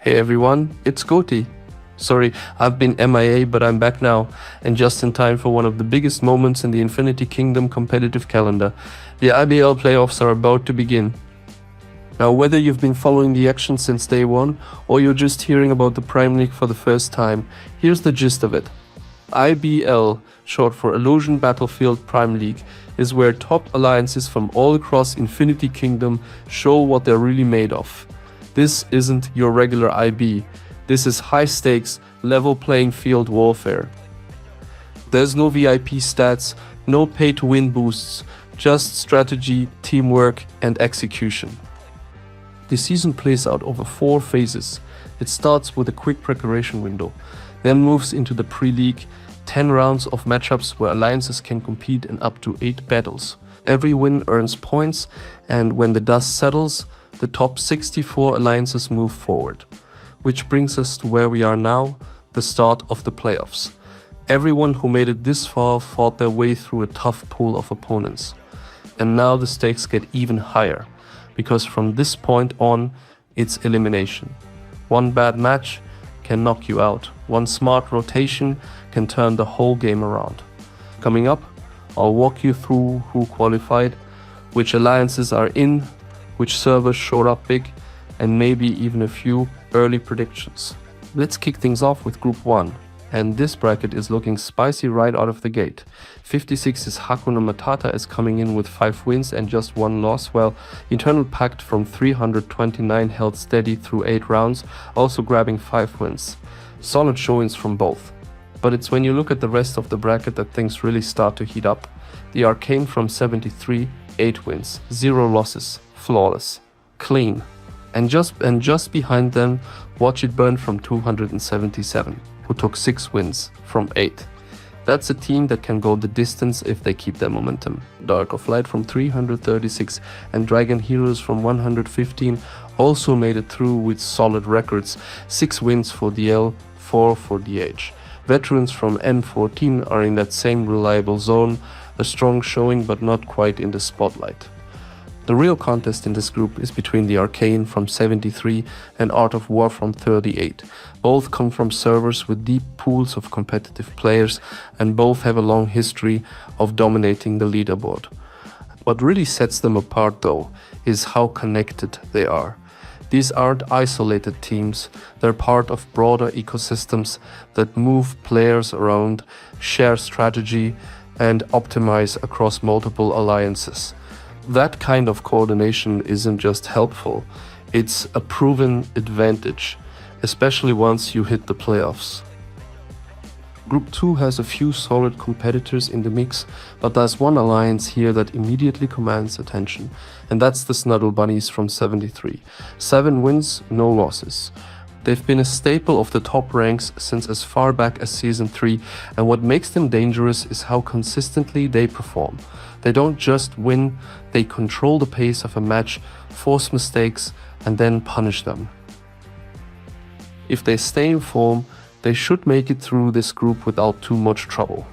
Hey everyone, it's Goti. Sorry, I've been MIA, but I'm back now, and just in time for one of the biggest moments in the Infinity Kingdom competitive calendar. The IBL Playoffs are about to begin. Now, whether you've been following the action since day one, or you're just hearing about the Prime League for the first time, here's the gist of it. IBL, short for Illusion Battlefield Prime League, is where top alliances from all across Infinity Kingdom show what they're really made of. This isn't your regular IB. This is high-stakes, level playing field warfare. There's no VIP stats, no pay-to-win boosts, just strategy, teamwork, and execution. The season plays out over 4 phases. It starts with a quick preparation window, then moves into the pre-league, 10 rounds of matchups where alliances can compete in up to 8 battles. Every win earns points, and when the dust settles, the top 64 alliances move forward. Which brings us to where we are now, the start of the playoffs. Everyone who made it this far fought their way through a tough pool of opponents. And now the stakes get even higher, because from this point on, it's elimination. One bad match can knock you out. One smart rotation can turn the whole game around. Coming up, I'll walk you through who qualified, which alliances are in, which servers showed up big, and maybe even a few early predictions. Let's kick things off with Group 1, and this bracket is looking spicy right out of the gate. 56's Hakuna Matata is coming in with 5 wins and just 1 loss, while Eternal Pact from 329 held steady through 8 rounds, also grabbing 5 wins. Solid showings from both. But it's when you look at the rest of the bracket that things really start to heat up. The Arcane from 73, 8 wins, 0 losses, flawless, clean. And just behind them, Watch It Burn from 277, who took 6 wins from 8. That's a team that can go the distance if they keep their momentum. Dark of Light from 336 and Dragon Heroes from 115 also made it through with solid records, 6 wins for DL, 4 for DH. Veterans from N14 are in that same reliable zone, a strong showing but not quite in the spotlight. The real contest in this group is between the Arcane from 73 and Art of War from 38. Both come from servers with deep pools of competitive players, and both have a long history of dominating the leaderboard. What really sets them apart though is how connected they are. These aren't isolated teams, they're part of broader ecosystems that move players around, share strategy, and optimize across multiple alliances. That kind of coordination isn't just helpful, it's a proven advantage, especially once you hit the playoffs. Group 2 has a few solid competitors in the mix, but there's one alliance here that immediately commands attention, and that's the Snuddle Bunnies from 73. 7 wins, no losses. They've been a staple of the top ranks since as far back as Season 3, and what makes them dangerous is how consistently they perform. They don't just win, they control the pace of a match, force mistakes, and then punish them. If they stay in form, they should make it through this group without too much trouble.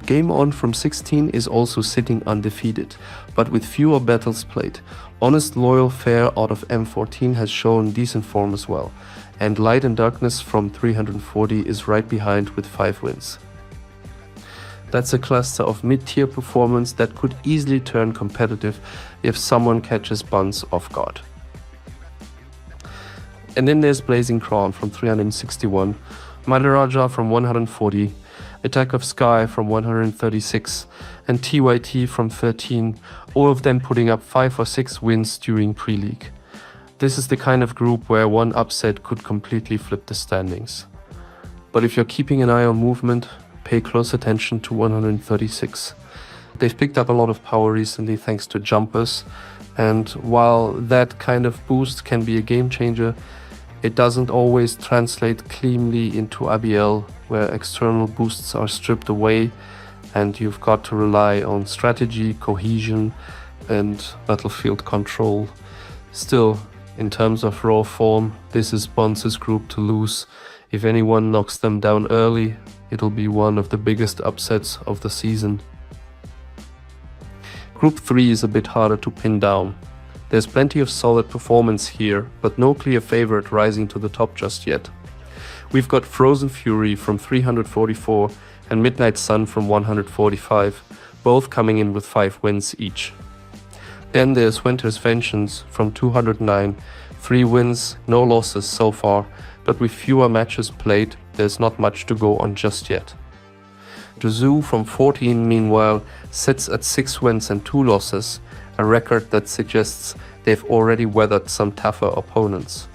Game On from 16 is also sitting undefeated, but with fewer battles played. Honest Loyal Fair out of M14 has shown decent form as well, and Light and Darkness from 340 is right behind with 5 wins. That's a cluster of mid-tier performance that could easily turn competitive if someone catches Buns off guard. And then there's Blazing Crown from 361, Madaraja from 140, Attack of Sky from 136, and TYT from 13, all of them putting up 5 or 6 wins during pre-league. This is the kind of group where one upset could completely flip the standings. But if you're keeping an eye on movement, pay close attention to 136. They've picked up a lot of power recently thanks to jumpers, and while that kind of boost can be a game changer, it doesn't always translate cleanly into IBL, where external boosts are stripped away and you've got to rely on strategy, cohesion, and battlefield control. Still, in terms of raw form, this is Bonds' group to lose. If anyone knocks them down early, it'll be one of the biggest upsets of the season. Group 3 is a bit harder to pin down. There's plenty of solid performance here, but no clear favorite rising to the top just yet. We've got Frozen Fury from 344 and Midnight Sun from 145, both coming in with 5 wins each. Then there's Winter's Vengeance from 209, 3 wins, no losses so far, but with fewer matches played, there's not much to go on just yet. The Zoo from 14, meanwhile, sits at 6 wins and 2 losses, a record that suggests they've already weathered some tougher opponents.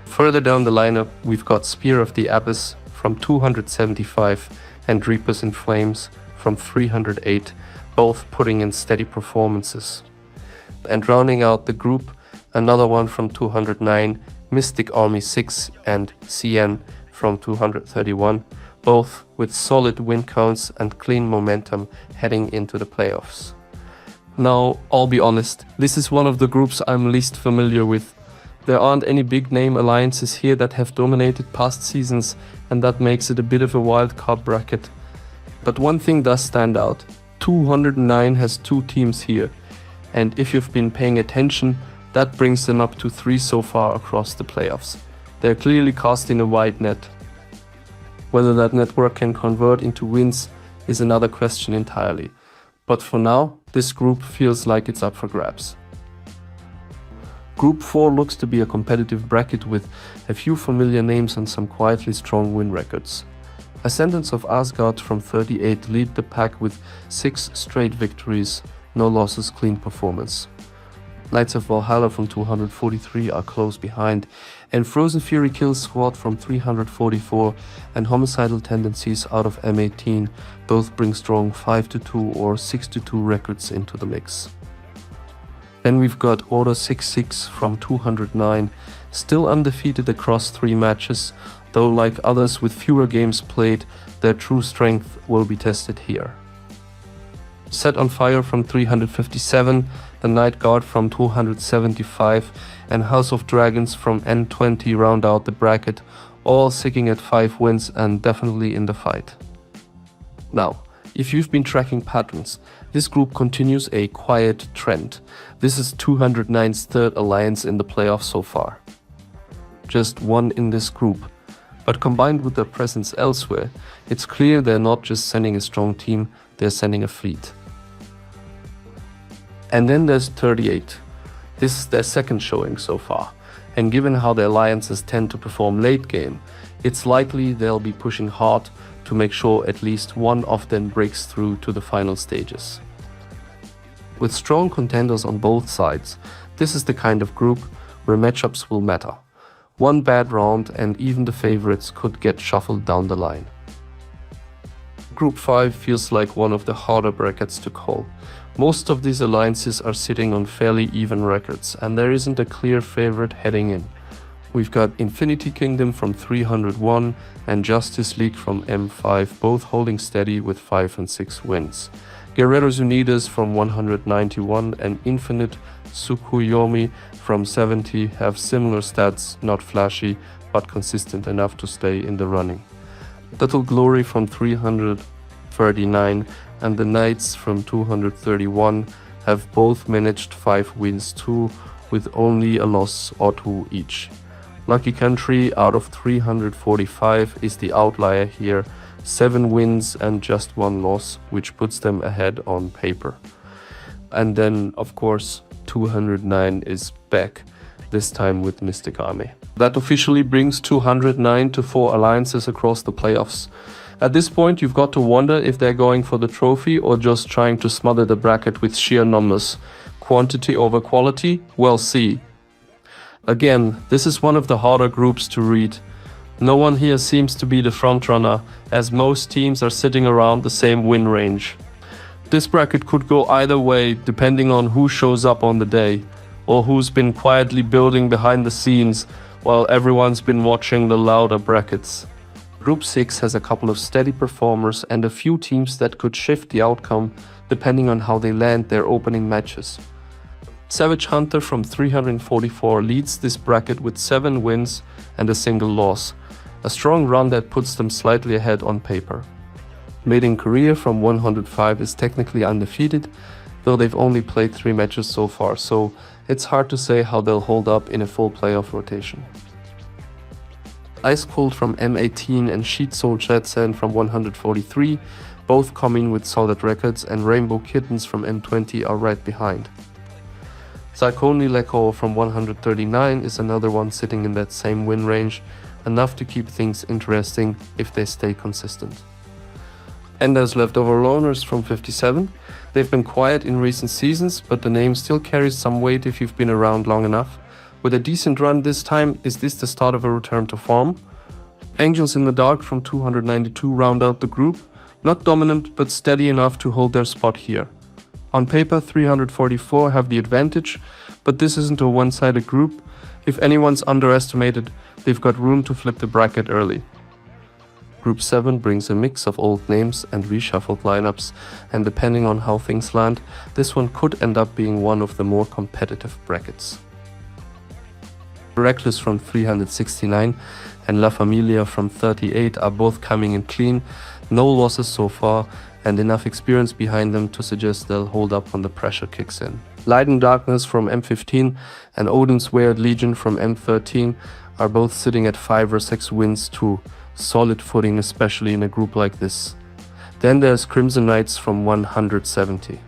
Further down the lineup, we've got Spear of the Abyss from 275 and Reapers in Flames from 308, both putting in steady performances. And rounding out the group, another one from 209, Mystic Army 6 and CN from 231, both with solid win counts and clean momentum heading into the playoffs. Now, I'll be honest, this is one of the groups I'm least familiar with. There aren't any big name alliances here that have dominated past seasons, and that makes it a bit of a wild card bracket. But one thing does stand out. 209 has 2 teams here, and if you've been paying attention, that brings them up to 3 so far across the playoffs. They're clearly casting a wide net. Whether that network can convert into wins is another question entirely. But for now, this group feels like it's up for grabs. Group 4 looks to be a competitive bracket with a few familiar names and some quietly strong win records. Ascendants of Asgard from 38 lead the pack with 6 straight victories, no losses, clean performance. Knights of Valhalla from 243 are close behind, and Frozen Fury Kill Squad from 344 and Homicidal Tendencies out of M18 both bring strong 5-2 or 6-2 records into the mix. Then we've got Order 66 from 209, still undefeated across 3 matches, though like others with fewer games played, their true strength will be tested here. Set on Fire from 357, the Night Guard from 275 and House of Dragons from N20 round out the bracket, all sitting at 5 wins and definitely in the fight. Now, if you've been tracking patterns, this group continues a quiet trend. This is 209's 3rd alliance in the playoffs so far. Just 1 in this group. But combined with their presence elsewhere, it's clear they're not just sending a strong team, they're sending a fleet. And then there's 38. This is their 2nd showing so far, and given how the alliances tend to perform late game, it's likely they'll be pushing hard to make sure at least one of them breaks through to the final stages. With strong contenders on both sides, this is the kind of group where matchups will matter. One bad round and even the favorites could get shuffled down the line. Group 5 feels like one of the harder brackets to call. Most of these alliances are sitting on fairly even records, and there isn't a clear favorite heading in. We've got Infinity Kingdom from 301 and Justice League from M5, both holding steady with 5 and 6 wins. Guerreros Unidos from 191 and Infinite Tsukuyomi from 70 have similar stats, not flashy, but consistent enough to stay in the running. Little Glory from 339 and the Knights from 231 have both managed 5 wins too, with only a loss or 2 each. Lucky Country out of 345 is the outlier here, 7 wins and just 1 loss, which puts them ahead on paper. And then, of course, 209 is back, this time with Mystic Army. That officially brings 209 to 4 alliances across the playoffs. At this point, you've got to wonder if they're going for the trophy or just trying to smother the bracket with sheer numbers. Quantity over quality? We'll see. Again, this is one of the harder groups to read. No one here seems to be the frontrunner, as most teams are sitting around the same win range. This bracket could go either way depending on who shows up on the day, or who's been quietly building behind the scenes while everyone's been watching the louder brackets. Group 6 has a couple of steady performers and a few teams that could shift the outcome depending on how they land their opening matches. Savage Hunter from 344 leads this bracket with 7 wins and a single loss, a strong run that puts them slightly ahead on paper. Made in Korea from 105 is technically undefeated, though they've only played 3 matches so far, so it's hard to say how they'll hold up in a full playoff rotation. Ice Cold from M18 and Sheet Soul Jetsen from 143, both coming with solid records, and Rainbow Kittens from M20 are right behind. Sarkoni Leko from 139 is another one sitting in that same win range, enough to keep things interesting if they stay consistent. And there's Leftover Loners from 57. They've been quiet in recent seasons, but the name still carries some weight if you've been around long enough. With a decent run this time, is this the start of a return to form? Angels in the Dark from 292 round out the group, not dominant but steady enough to hold their spot here. On paper, 344 have the advantage, but this isn't a one-sided group. If anyone's underestimated, they've got room to flip the bracket early. Group 7 brings a mix of old names and reshuffled lineups, and depending on how things land, this one could end up being one of the more competitive brackets. Reckless from 369 and La Familia from 38 are both coming in clean, no losses so far, and enough experience behind them to suggest they'll hold up when the pressure kicks in. Light and Darkness from M15 and Odin's Weird Legion from M13 are both sitting at 5 or 6 wins too, solid footing especially in a group like this. Then there's Crimson Knights from 170.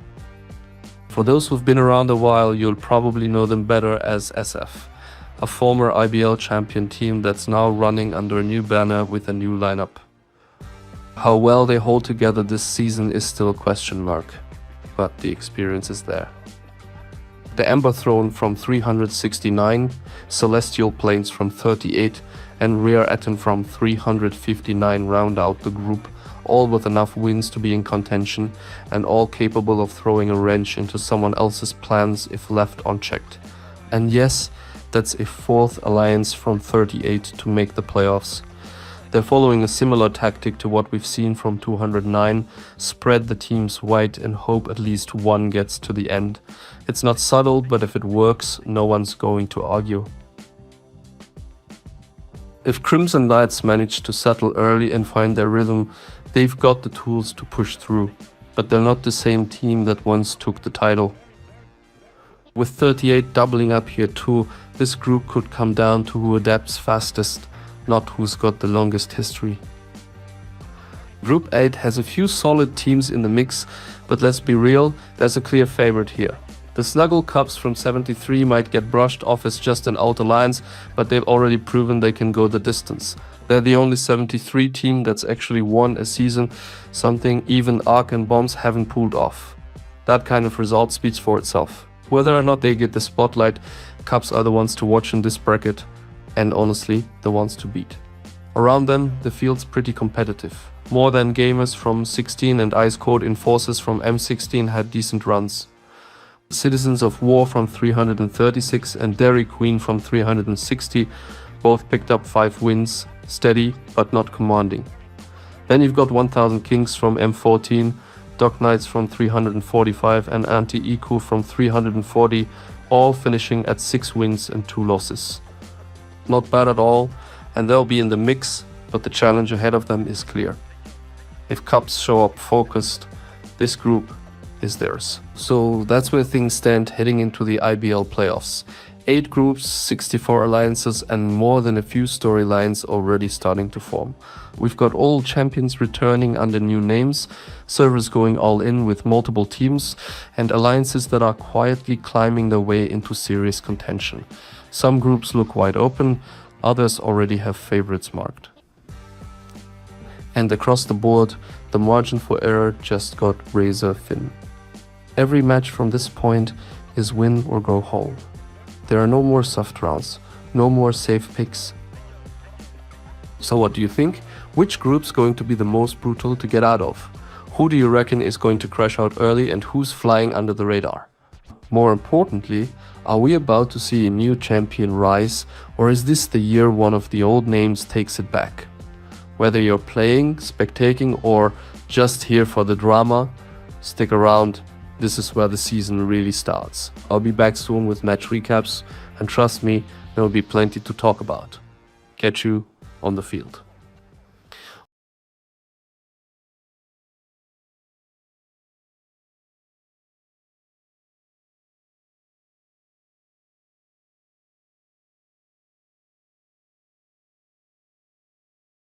For those who've been around a while, you'll probably know them better as SF, a former IBL champion team that's now running under a new banner with a new lineup. How well they hold together this season is still a question mark, but the experience is there. The Ember Throne from 369, Celestial Plains from 38, and Rear Etten from 359 round out the group, all with enough wins to be in contention, and all capable of throwing a wrench into someone else's plans if left unchecked. And yes, that's a 4th alliance from 38 to make the playoffs. They're following a similar tactic to what we've seen from 209, spread the teams wide and hope at least one gets to the end. It's not subtle, but if it works, no one's going to argue. If Crimson Knights manage to settle early and find their rhythm, they've got the tools to push through, but they're not the same team that once took the title. With 38 doubling up here too, this group could come down to who adapts fastest, not who's got the longest history. Group 8 has a few solid teams in the mix, but let's be real, there's a clear favorite here. The Snuggle Cups from 73 might get brushed off as just an out alliance, but they've already proven they can go the distance. They're the only 73 team that's actually won a season, something even Ark and Bombs haven't pulled off. That kind of result speaks for itself. Whether or not they get the spotlight, Cups are the ones to watch in this bracket, and honestly, the ones to beat. Around them, the field's pretty competitive. More Than Gamers from 16 and Ice Cold Enforcers from M16 had decent runs. Citizens of War from 336 and Dairy Queen from 360 both picked up 5 wins, steady but not commanding. Then you've got 1000 Kings from M14, Dog Knights from 345 and Anti-Eco from 340, all finishing at 6 wins and 2 losses. Not bad at all, and they'll be in the mix, but the challenge ahead of them is clear. If Cups show up focused, this group is theirs. So that's where things stand heading into the IBL playoffs. 8 groups, 64 alliances, and more than a few storylines already starting to form. We've got old champions returning under new names, servers going all in with multiple teams, and alliances that are quietly climbing their way into serious contention. Some groups look wide open, others already have favorites marked. And across the board, the margin for error just got razor thin. Every match from this point is win or go home. There are no more soft rounds, no more safe picks. So what do you think? Which group's going to be the most brutal to get out of? Who do you reckon is going to crash out early and who's flying under the radar? More importantly, are we about to see a new champion rise, or is this the year one of the old names takes it back? Whether you're playing, spectating, or just here for the drama, stick around. This is where the season really starts. I'll be back soon with match recaps, and trust me, there will be plenty to talk about. Catch you on the field.